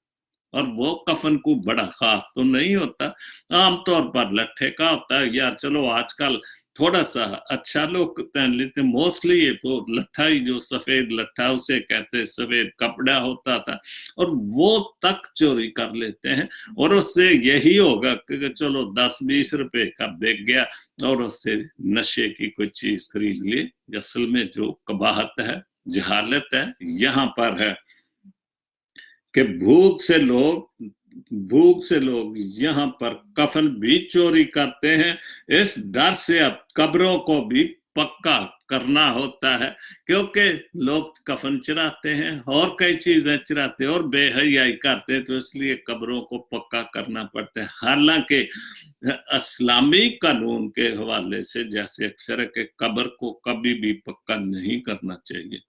और वो कफन को बड़ा खास तो नहीं होता, आमतौर पर लट्ठे का होता है, या चलो आजकल थोड़ा सा अच्छा लोग पहन लेते, मोस्टली ये तो लट्ठा ही, जो सफेद लट्ठा उसे कहते, सफेद कपड़ा होता था, और वो तक चोरी कर लेते हैं। और उससे यही होगा कि चलो 10-20 रुपए का बिक गया और उससे नशे की कोई चीज खरीद ली। असल में जो कबाहत है, जहालत है, यहाँ पर है कि भूख से लोग यहाँ पर कफन भी चोरी करते हैं। इस डर से अब कब्रों को भी पक्का करना होता है, क्योंकि लोग कफन चुराते हैं और कई चीजें चुराते हैं और बेहयाई करते हैं, तो इसलिए कब्रों को पक्का करना पड़ता है। हालांकि इस्लामी कानून के हवाले से जैसे अक्सर है कि कब्र को कभी भी पक्का नहीं करना चाहिए,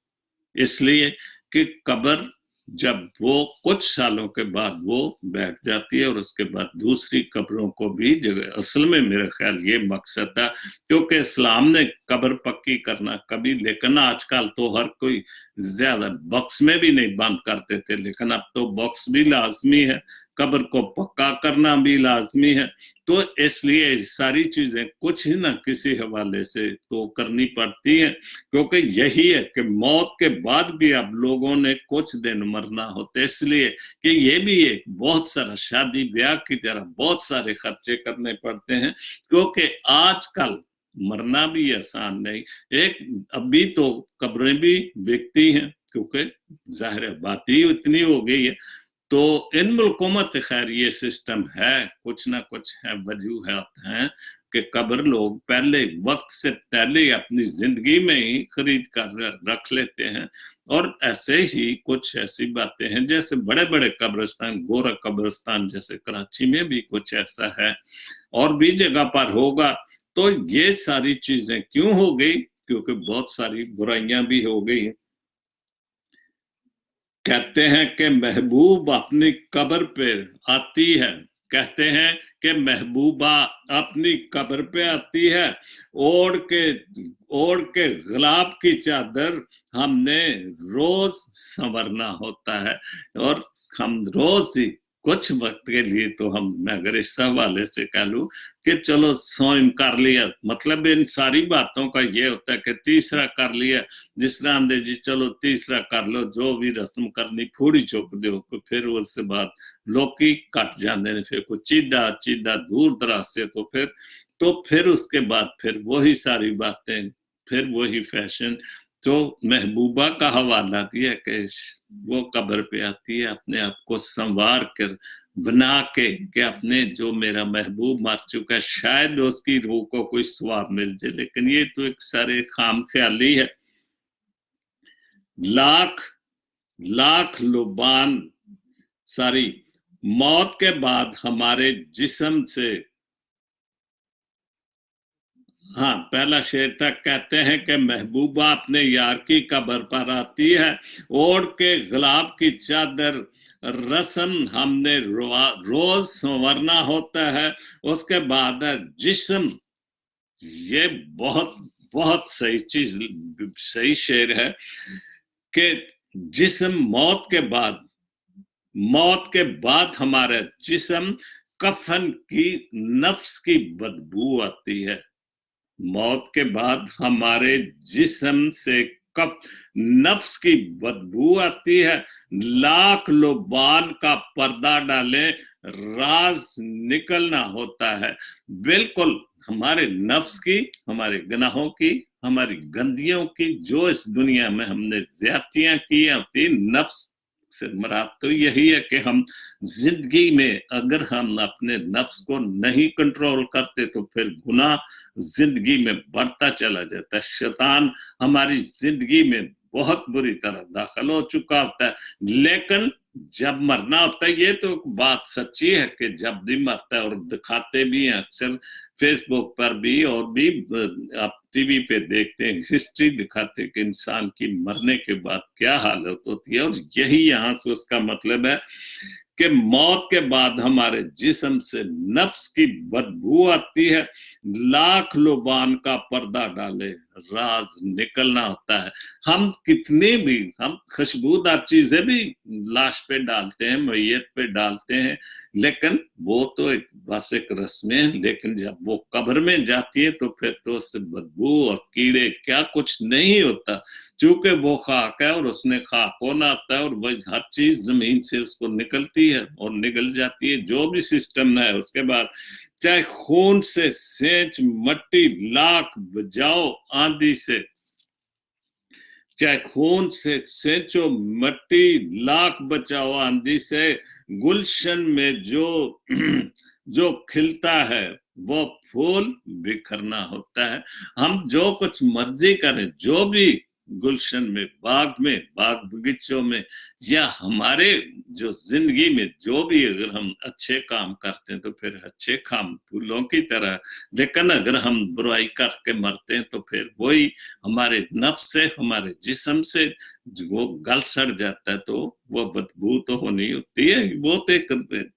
इसलिए कि कब्र जब वो कुछ सालों के बाद वो बैठ जाती है और उसके बाद दूसरी कब्रों को भी जगह, असल में मेरा ख्याल ये मकसद था, क्योंकि इस्लाम ने कब्र पक्की करना कभी, लेकिन आजकल तो हर कोई ज्यादा बॉक्स में भी नहीं बंद करते थे, लेकिन अब तो बॉक्स भी लाजमी है, कब्र को पक्का करना भी लाजमी है। तो इसलिए सारी चीजें कुछ ही ना किसी हवाले से तो करनी पड़ती हैं, क्योंकि यही है कि मौत के बाद भी अब लोगों ने कुछ दिन मरना होता है, इसलिए कि ये भी एक बहुत सारा शादी ब्याह की तरह बहुत सारे खर्चे करने पड़ते हैं, क्योंकि आजकल मरना भी आसान नहीं। एक अभी तो कब्रें भी बिकती हैं, क्योंकि जाहिर बात ही इतनी हो गई है। तो इन मुल्कों में तो खैर ये सिस्टम है, कुछ ना कुछ है, वजूहत हैं कि कब्र लोग पहले वक्त से पहले अपनी जिंदगी में ही खरीद कर रख लेते हैं। और ऐसे ही कुछ ऐसी बातें हैं, जैसे बड़े बड़े कब्रिस्तान, गोरा कब्रिस्तान जैसे कराची में भी कुछ ऐसा है, और भी जगह पर होगा। तो ये सारी चीजें क्यों हो गई, क्योंकि बहुत सारी बुराइयां भी हो गई। कहते हैं कि महबूब अपनी कब्र पे आती है कहते हैं कि महबूबा अपनी कब्र पे आती है, ओढ़ के गुलाब की चादर हमने रोज संवरना होता है। और हम रोज ही कुछ वक्त के लिए तो हम, मैं अगर इस हवाले से कह लूं कि चलो स्वयं कर लिया, मतलब इन सारी बातों का ये होता है कि तीसरा कर लिया, जिस तरह आंदे जी चलो तीसरा कर लो, जो भी रस्म करनी फूड़ी चुक दो, फिर उसके बाद लोकी कट जाते हैं, फिर कोई चीदा दूर दराज से, तो फिर उसके बाद फिर वही सारी बातें, फिर वही फैशन। तो महबूबा का हवाला दिया कि वो कब्र पे आती है, अपने आप को संवार कर बना के कि अपने जो मेरा महबूब मर चुका है, शायद उसकी रूह को कोई स्वाब मिल जाए, लेकिन ये तो एक सारे खाम ख्याली है। लाख लुबान सारी मौत के बाद हमारे जिस्म से, हाँ पहला शेर तक कहते हैं कि महबूबा अपने यार की कब्र पर आती है, ओढ़ के गुलाब की चादर, रस्म हमने रोज संवरना होता है। उसके बाद है जिस्म, ये बहुत बहुत सही चीज, सही शेर है कि जिस्म मौत के बाद हमारे जिस्म कफन की नफ्स की बदबू आती है। मौत के बाद हमारे जिस्म से नफ्स की बदबू आती है। लाख लुबान का पर्दा डाले, राज निकलना होता है। बिल्कुल हमारे नफ्स की, हमारे गुनाहों की, हमारी गंदियों की, जो इस दुनिया में हमने ज्यादतियां की होती, नफ्स से मराद तो यही है कि हम जिंदगी में अगर हम अपने नफ्स को नहीं कंट्रोल करते तो फिर गुनाह जिंदगी में बढ़ता चला जाता है। शैतान हमारी जिंदगी में बहुत बुरी तरह दाखिल हो चुका होता है। लेकिन जब मरना होता है, ये तो बात सच्ची है कि जब भी मरता है, और दिखाते भी हैं अक्सर फेसबुक पर भी, और भी आप टीवी पे देखते हैं, हिस्ट्री दिखाते कि इंसान की मरने के बाद क्या हालत होती है। और यही यहाँ से उसका मतलब है कि मौत के बाद हमारे जिस्म से नफ्स की बदबू आती है। लाख लुबान का पर्दा डाले, राज निकलना होता है। हम कितने भी, हम खुशबूदार चीजें भी लाश पे डालते हैं, मैयत पे डालते हैं, लेकिन वो तो बस एक रस्में है। लेकिन जब वो कब्र में जाती है तो फिर तो उससे बदबू और कीड़े क्या कुछ नहीं होता, क्योंकि वो खाक है और उसने खाक होना आता है, और वह हर चीज जमीन से उसको निकलती है और निकल जाती है, जो भी सिस्टम है। उसके बाद चाहे खून से सेंच मट्टी लाख बजाओ आंधी से, चाहे खून से सेंचो मट्टी लाख बचाओ आंधी से, गुलशन में जो खिलता है वो फूल बिखरना होता है। हम जो कुछ मर्जी करें, जो भी गुलशन में, बाग बगीचों में, या हमारे जो जिंदगी में जो भी अगर हम अच्छे काम करते हैं तो फिर अच्छे काम फूलों की तरह, लेकिन अगर हम बुराई करके मरते हैं तो फिर वही हमारे नफ्स से, हमारे जिस्म से वो गल सड़ जाता है, तो वो बदबू तो होनी होती है। वो तो एक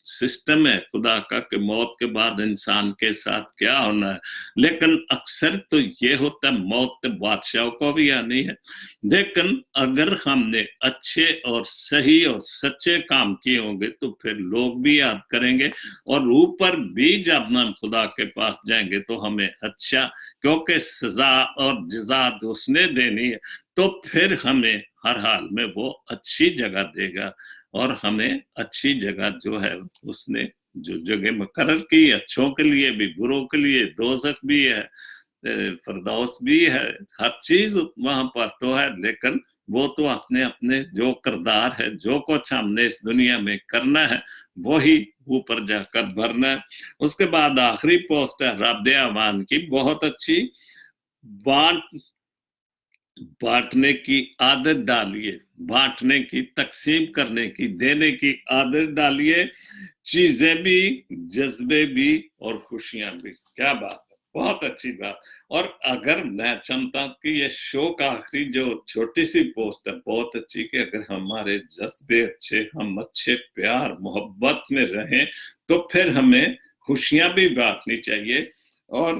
सिस्टम है खुदा का कि मौत के बाद इंसान के साथ क्या होना है। लेकिन अक्सर तो ये होता है मौत तो बादशाह को भी आनी है। लेकिन अगर हमने अच्छे और सही और सच्चे काम किए होंगे तो फिर लोग भी याद करेंगे, और ऊपर भी जब हम खुदा के पास जाएंगे तो हमें अच्छा, क्योंकि सजा और जज़ा उसने देनी है, तो फिर हमें हर हाल में वो अच्छी जगह देगा। और हमें अच्छी जगह जो है उसने जो जगह मुकर्रर की, अच्छों के लिए भी बुरों के लिए, दोज़ख भी है, फरदौस भी है, हर चीज वहां पर तो है। लेकिन वो तो अपने अपने जो किरदार है, जो कुछ हमने इस दुनिया में करना है, वही ऊपर जाकर भरना है। उसके बाद आखिरी पोस्ट है रब्बे अवान की, बहुत अच्छी। बांटने की आदत डालिए, बांटने की, तकसीम करने की, देने की आदत डालिए, चीजें भी, जज्बे भी और खुशियां भी। क्या बात है, बहुत अच्छी बात। और अगर मैं चाहता हूं कि ये शो का आखिरी जो छोटी सी पोस्ट है बहुत अच्छी, कि अगर हमारे जज्बे अच्छे, हम अच्छे प्यार मोहब्बत में रहें, तो फिर हमें खुशियां भी बांटनी चाहिए। और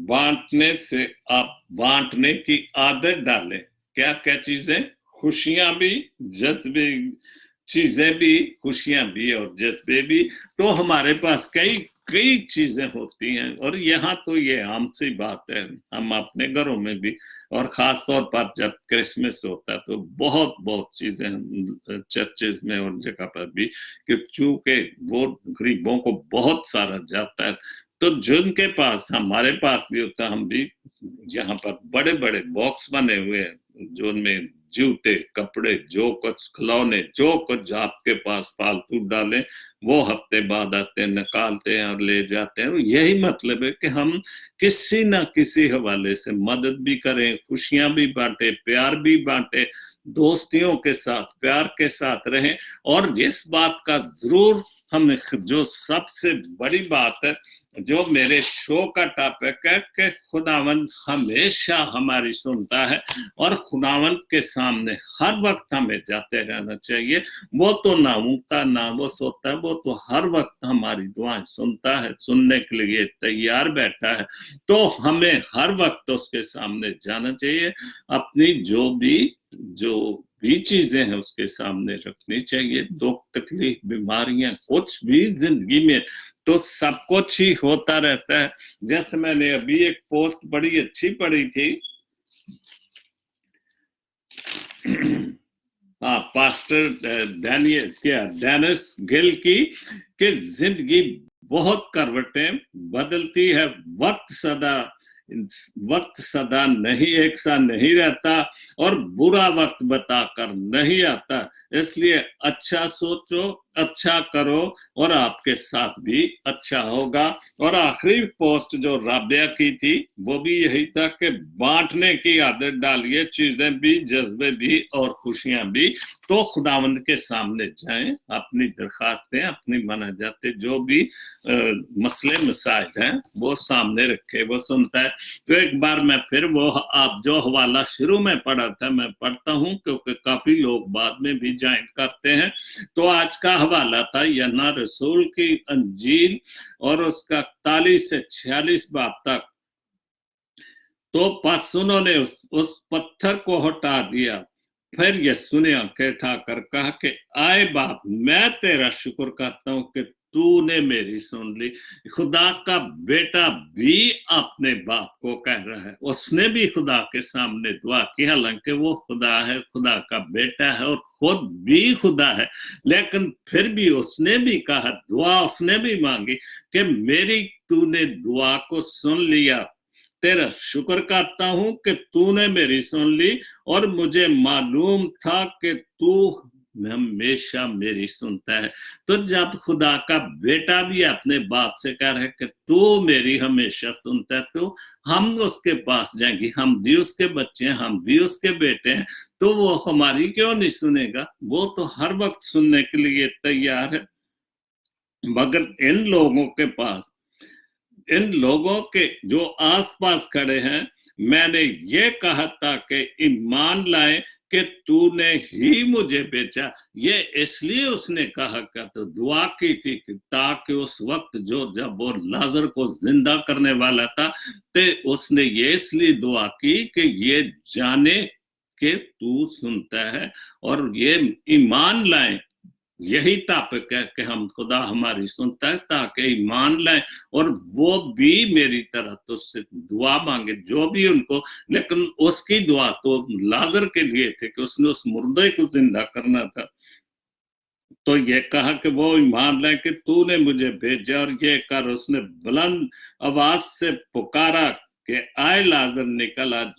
बांटने से आप बांटने की आदत डालें। क्या क्या चीजें? खुशियां भी, जज्बे, चीजें भी, खुशियां भी और जज्बे भी। तो हमारे पास कई कई चीजें होती हैं। और यहाँ तो ये आम सी बात है, हम अपने घरों में भी, और खास तौर पर जब क्रिसमस होता है तो बहुत बहुत चीजें चर्चेज में और जगह पर भी, कि चूंकि वो गरीबों को बहुत सारा जाता है, तो जिनके पास, हमारे पास भी होता, हम भी यहाँ पर बड़े बड़े बॉक्स बने हुए हैं जो उनमें जूते, कपड़े, जो कुछ खिलौने, जो कुछ आपके पास फालतू डालें, वो हफ्ते बाद आते हैं, निकालते हैं और ले जाते हैं। यही मतलब है कि हम किसी ना किसी हवाले से मदद भी करें, खुशियां भी बांटे, प्यार भी बांटे, दोस्तियों के साथ प्यार के साथ रहें। और जिस बात का जरूर हमें, जो सबसे बड़ी बात है, जो मेरे शो का टॉपिक है, कि खुदावंद हमेशा हमारी सुनता है और खुदावंद के सामने हर वक्त हमें जाते रहना चाहिए। वो तो ना ऊँगता ना वो सोता है, वो तो हर वक्त हमारी दुआएं सुनता है, सुनने के लिए तैयार बैठा है। तो हमें हर वक्त उसके सामने जाना चाहिए, अपनी जो भी चीजें हैं उसके सामने रखनी चाहिए। दुख, तकलीफ, बीमारियां, कुछ भी जिंदगी में तो सब कुछ ही होता रहता है। जैसे मैंने अभी एक पोस्ट बड़ी अच्छी पढ़ी थी, हाँ, पास्टर डेनिस गिल की, कि जिंदगी बहुत करवटें बदलती है, वक्त सदा नहीं एक सा नहीं रहता, और बुरा वक्त बताकर नहीं आता। इसलिए अच्छा सोचो, अच्छा करो, और आपके साथ भी अच्छा होगा। और आखिरी पोस्ट जो राबिया की थी वो भी यही था कि बांटने की आदत डालिए, चीजें भी, जज्बे भी और खुशियां भी। तो खुदावंद के सामने जाएं, अपनी दरखास्तें, अपनी मनाजातें, जो भी मसले मसाइल हैं वो सामने रखे, वो सुनता है। तो एक बार मैं फिर वो आप जो हवाला शुरू में पढ़ा था मैं पढ़ता हूं, क्योंकि काफी लोग बाद में भी ज्वाइन करते हैं। तो आज का हवाला था यन्ना रसूल की अंजील और उसका 41 से 46 बाब तक। तो बस उन्होंने उस पत्थर को हटा दिया। फिर यीशु ने आंखें उठाकर कहा कि आए बाप, मैं तेरा शुक्र करता हूं कि तूने मेरी सुन ली। खुदा का बेटा भी अपने बाप को कह रहा है, उसने भी खुदा के सामने दुआ की, हालांकि वो खुदा है, खुदा का बेटा है और खुद भी खुदा है, लेकिन फिर भी उसने भी कहा, दुआ उसने भी मांगी कि मेरी तूने दुआ को सुन लिया, तेरा शुक्र करता हूं कि तूने मेरी सुन ली, और मुझे मालूम था कि तू हमेशा मेरी सुनता है। तो जब खुदा का बेटा भी अपने बाप से कह रहा है कि तू मेरी हमेशा सुनता है, तो हम उसके पास जाएंगे, हम भी उसके बच्चे हैं, हम भी उसके बेटे हैं, तो वो हमारी क्यों नहीं सुनेगा? वो तो हर वक्त सुनने के लिए तैयार है। मगर इन लोगों के जो आसपास खड़े हैं, मैंने ये कहा था कि ईमान लाए कि तूने ही मुझे बेचा। ये इसलिए उसने कहा का, तो दुआ की थी कि ताकि उस वक्त जब वो लाजर को जिंदा करने वाला था, तो उसने ये इसलिए दुआ की कि ये जाने कि तू सुनता है, और ये ईमान लाए। यही टॉपिक है कि हम खुदा हमारी सुनता है, ताकि ईमान लाए और वो भी मेरी तरह तुझसे दुआ मांगे, जो भी उनको। लेकिन उसकी दुआ तो लाजर के लिए थे कि उसने उस मुर्दे को जिंदा करना था। तो ये कहा कि वो ईमान लाए कि तूने मुझे भेजा, और ये कर उसने बुलंद आवाज से पुकारा कि आए लाजर निकला,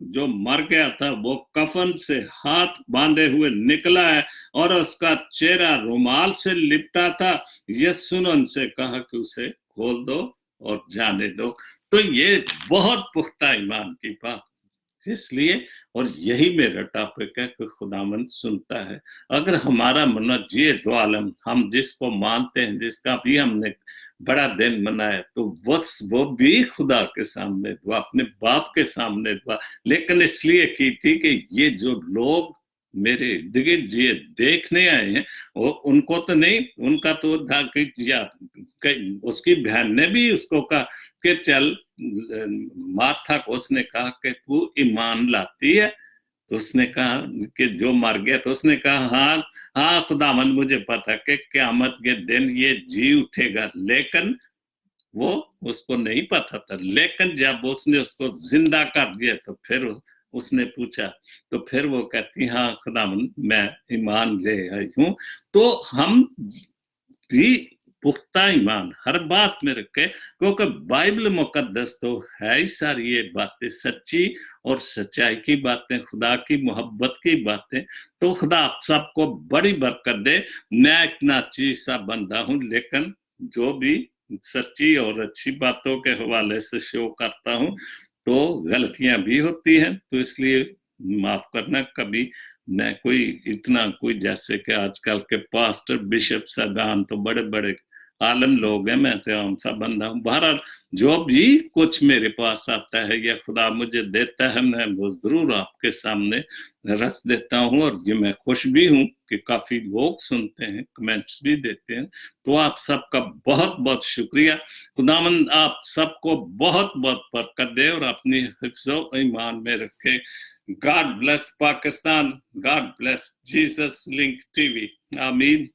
जो मर गया था वो कफन से हाथ बांधे हुए निकला है, और उसका चेहरा रुमाल से लिपटा था। यीशु ने उनसे कहा कि उसे खोल दो और जाने दो। तो ये बहुत पुख्ता ईमान की बात, इसलिए, और यही मेरा टॉपिक है कि खुदावंद सुनता है। अगर हमारा मन्नत ये दो आलम, हम जिसको मानते हैं, जिसका भी हमने बड़ा दिन मनाया, तो वो भी खुदा के सामने दुआ, अपने बाप के सामने दुआ, लेकिन इसलिए की थी कि ये जो लोग मेरे इर्द गिर्द ये देखने आए हैं, वो उनको तो नहीं, उनका तो था कि उसकी बहन ने भी उसको कहा कि चल, मार्था को उसने कहा कि तू ईमान लाती है, तो उसने कहा कि जो मर गया, तो उसने कहा हाँ हाँ खुदावंद, मुझे पता कि क़यामत के दिन ये जी उठेगा, लेकिन वो उसको नहीं पता था। लेकिन जब उसने उसको जिंदा कर दिया तो फिर उसने पूछा, तो फिर वो कहती हाँ खुदावंद मैं ईमान ले आई हूँ। तो हम भी पुख्ता ईमान हर बात में रखे, क्योंकि बाइबल मुकद्दस तो है ही सारी ये बातें सच्ची और सच्चाई की बातें, खुदा की मोहब्बत की बातें। तो खुदा आप सबको बड़ी बरकत दे। मैं एक नाचीज सा बंदा हूँ, लेकिन जो भी सच्ची और अच्छी बातों के हवाले से शो करता हूँ, तो गलतियां भी होती हैं, तो इसलिए माफ करना। कभी मैं कोई इतना कोई जैसे कि आजकल के पास्टर बिशप सगान तो बड़े बड़े आलम लोग हैं, मैं तो आम सा बंदा हूँ। बहरहाल जो भी कुछ मेरे पास आता है या खुदा मुझे देता है, मैं वो जरूर आपके सामने रख देता हूँ। और ये मैं खुश भी हूँ कि काफी लोग सुनते हैं, कमेंट्स भी देते हैं। तो आप सबका बहुत बहुत शुक्रिया। खुदावंद आप सबको बहुत बहुत बरकत दे और अपनी हिफ्ज़ो ईमान में रखे। God bless Pakistan. God bless Jesus Link TV. Ameen.